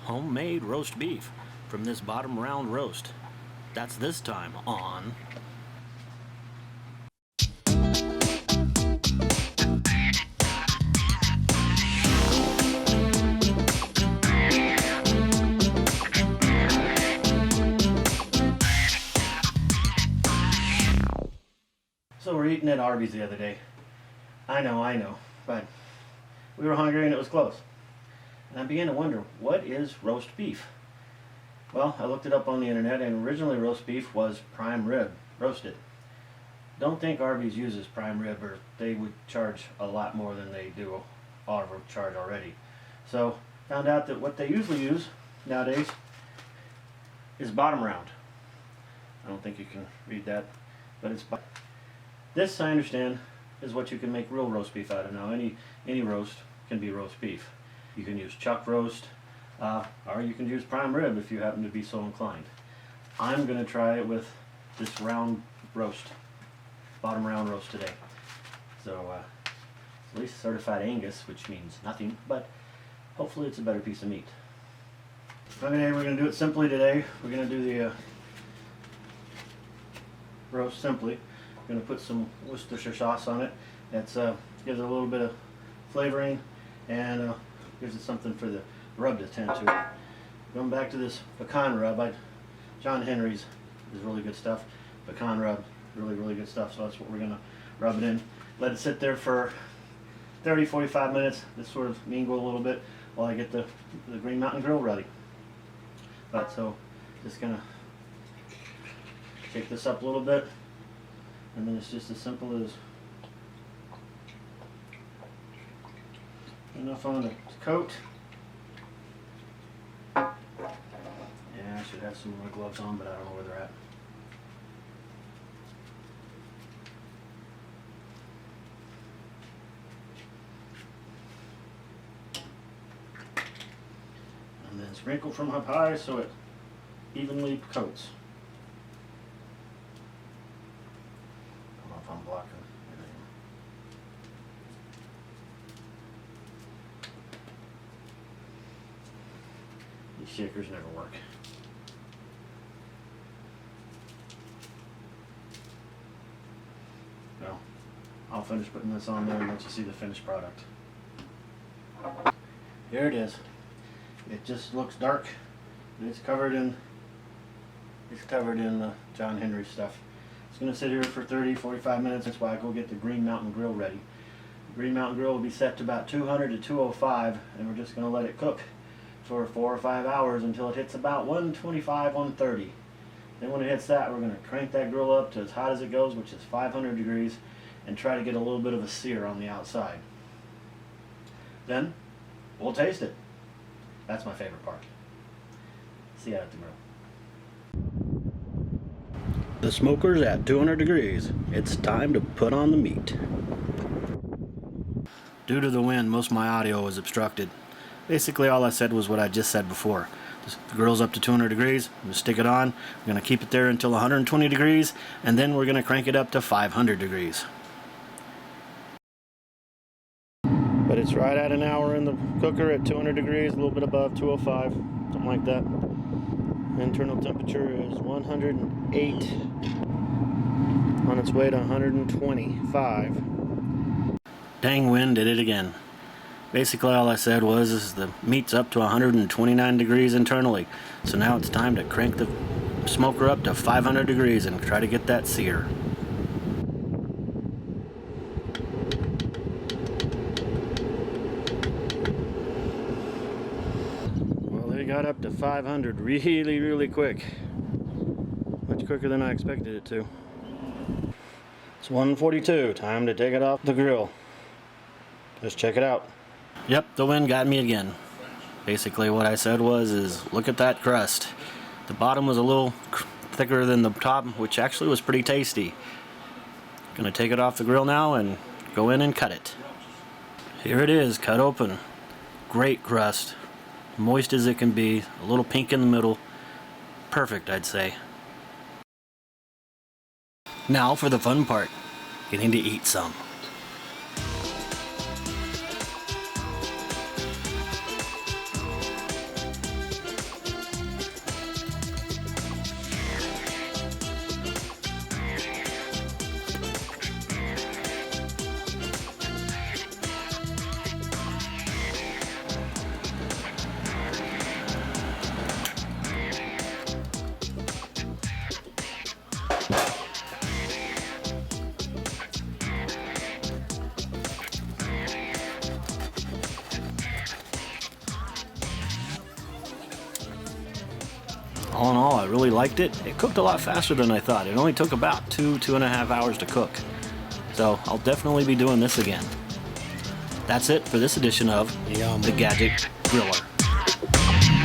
homemade roast beef from this bottom round roast. That's this time on So we're eating at Arby's the other day. I know, but we were hungry and it was close. And I began to wonder, what is roast beef? Well, I looked it up on the internet, and originally roast beef was prime rib, roasted. Don't think Arby's uses prime rib, or they would charge a lot more than they do charge already. So found out that what they usually use nowadays is bottom round. I don't think you can read that, but it's this, I understand, is what you can make real roast beef out of now. Any roast can be roast beef. You can use chuck roast, or you can use prime rib if you happen to be so inclined. I'm going to try it with this round roast, bottom round roast today. So at least certified Angus, which means nothing, but hopefully it's a better piece of meat. Okay, we're going to do it simply today. We're going to do the roast simply. Going to put some Worcestershire sauce on it. That's gives it a little bit of flavoring and gives it something for the rub to tend to. Going back to this pecan rub, John Henry's is really good stuff. Pecan rub, really good stuff. So that's what we're going to rub it in. Let it sit there for 30-45 minutes. Just sort of mingle a little bit while I get the Green Mountain Grill ready. But so just going to shake this up a little bit. And then it's just as simple as enough on the coat. Yeah, I should have some of my gloves on, but I don't know where they're at. And then sprinkle from up high so it evenly coats. I'm blocking everything. These shakers never work. Well, I'll finish putting this on there and let you see the finished product. Here it is. It just looks dark. It's covered in John Henry stuff. It's going to sit here for 30-45 minutes. That's why I go get the Green Mountain Grill ready. The Green Mountain Grill will be set to about 200 to 205, and we're just going to let it cook for 4 or 5 hours until it hits about 125, 130. Then when it hits that, we're going to crank that grill up to as hot as it goes, which is 500 degrees, and try to get a little bit of a sear on the outside. Then we'll taste it. That's my favorite part. See you at the grill. the smoker's at 200 degrees. It's time to put on the meat. Due to the wind, most of my audio was obstructed. Basically all I said was what I just said before. The grill's up to 200 degrees. I'm going to stick it on. We're going to keep it there until 120 degrees, and then we're going to crank it up to 500 degrees. But it's right at an hour in the cooker at 200 degrees, a little bit above 205, something like that. Internal temperature is 108, on its way to 125. Dang wind did it again. Basically all I said was the meat's up to 129 degrees internally, so now it's time to crank the smoker up to 500 degrees and try to get that sear. Well, they got up to 500 really quick. Much quicker than I expected it to. It's 1:42, time to take it off the grill. Just check it out. Yep, the wind got me again. Basically what I said was, look at that crust. The bottom was a little thicker than the top, which actually was pretty tasty. Gonna take it off the grill now and go in and cut it. Here it is, cut open. Great crust. Moist as it can be, a little pink in the middle. Perfect, I'd say. Now for the fun part, getting to eat some. All in all, I really liked it. It cooked a lot faster than I thought. It only took about 2.5 hours to cook. So I'll definitely be doing this again. That's it for this edition of The Gadget Griller.